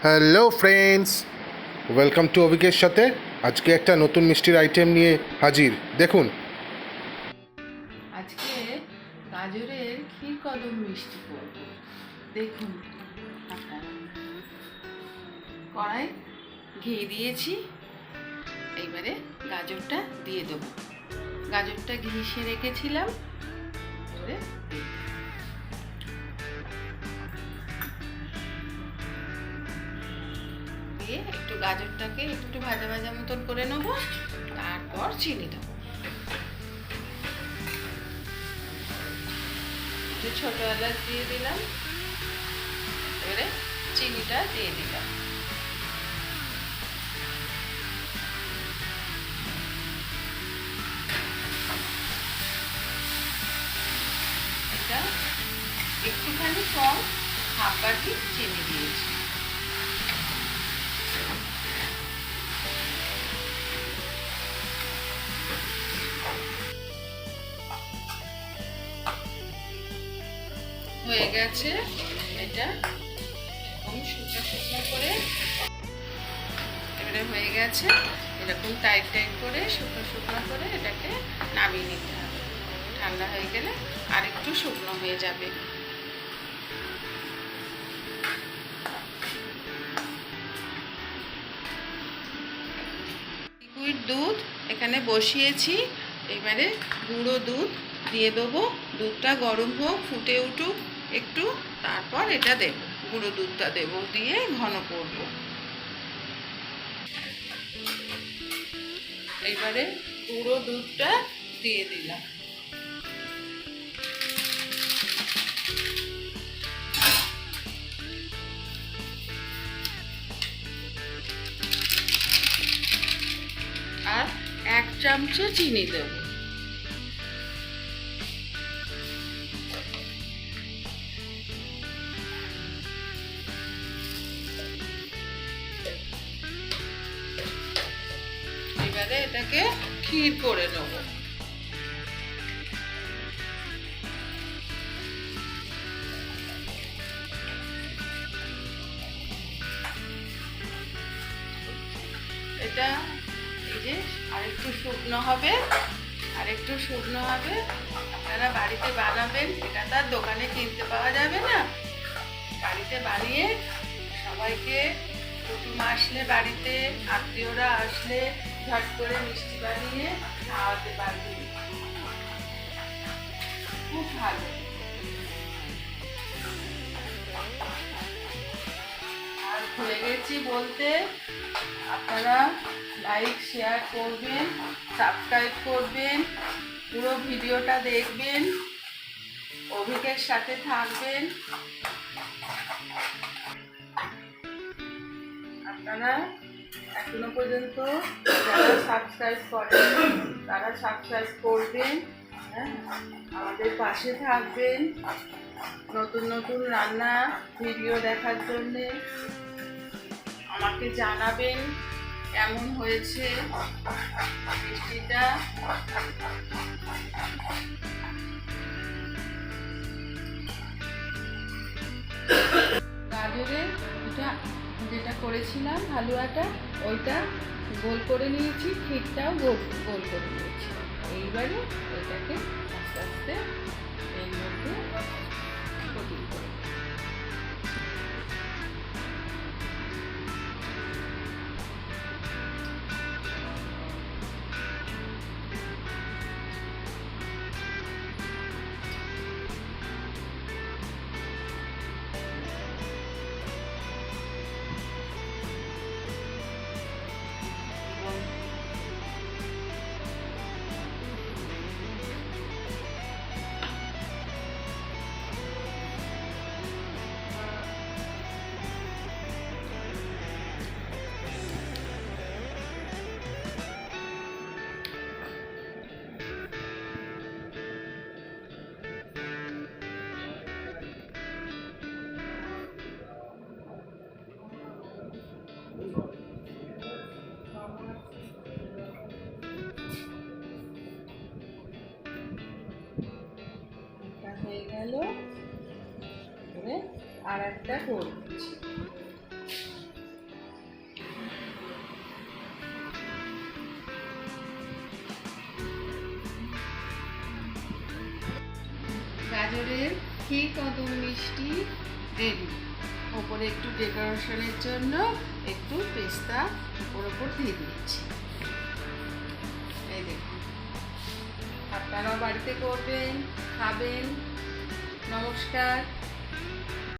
Hello friends, welcome to অভিকের সাথে। আজকে একটা নতুন মিষ্টির আইটেম নিয়ে হাজির। দেখুন, আজকে গাজরের ক্ষীর কদম মিষ্টি করব। দেখুন, আপনারা কড়াই ঘি দিয়েছি। এইবারে গাজরটা দিয়ে দেবো। গাজরটা ঘিষে রেখেছিলাম, এবারে দিই। দিয়ে একটু গাজরটাকে একটু ভাজা ভাজা মতন করে নেবো, তারপর চিনি দেবো। একটু ছোট এলাচ দিয়ে দিলাম, এবারে চিনিটা দিয়ে দিলাম। এটা একটুখানি কম, হাফ বাটি চিনি দিয়েছি। হয়ে গেছে এটা এরকম শুকনো শুকনো করে। এবারে হয়ে গেছে এরকম টাইট টাইট করে শুকনো শুকনো করে এটাকে নামিয়ে নিতে হবে। ঠান্ডা হয়ে গেলে আর একটু শুকনো হয়ে যাবে। লিকুইড দুধ এখানে বসিয়েছি, এবারে গুঁড়ো দুধ দিয়ে দেবো। দুধটা গরম হোক, ফুটে উঠুক একটু, তারপর এটা দেব, গুঁড়ো দুধটা দেব, দিয়ে ঘন করব। এইবারে গুঁড়ো দুধটা দিয়ে দিলাম। আর 1 চামচ চিনি দেব। এবারে এটাকে ক্ষীর করে নেব। এটা এই যে আরেকটু শুকনো হবে, আরেকটু শুকনো হবে। আপনারা বাড়িতে বানাবেন, এটা তো আর দোকানে কিনতে পাওয়া যাবে না। বাড়িতে বানিয়ে সবাইকে, কুটুম আসলে বাড়িতে, আত্মীয়রা আসলে ঝট করে মিষ্টি বানিয়ে খাওয়াতে পারবেন। খুব ভালো। আর ভুলে গেছি বলতে, আপনারা লাইক শেয়ার করবেন, সাবস্ক্রাইব করবেন, পুরো ভিডিওটা দেখবেন, অভিকের সাথে থাকবেন। আপনারা এখনো পর্যন্ত যারা সাবস্ক্রাইব করেন তারা সাবস্ক্রাইব করবেন, হ্যাঁ, আমাদের পাশে থাকবেন। নতুন নতুন রান্না ভিডিও দেখার জন্যে আমাকে জানাবেন কেমন হয়েছে মিষ্টিটা। গাজরের এটা যেটা করেছিলাম হালুয়াটা, ওইটা গোল করে নিয়েছি, ক্ষীরটাও গোল গোল করে নিয়েছি। এইবারে ওইটাকে আস্তে আস্তে এর মধ্যে কোটিং করে হয়ে গেল। আর একটা করে দিচ্ছি। গাজরের ক্ষীর কদম মিষ্টি রেডি। ওপরে একটু ডেকোরেশনের জন্য একটু পেস্তা ওপর দিয়ে দিয়েছি। এই দেখুন, আপনারা বাড়িতে করবেন, খাবেন। নমস্কার।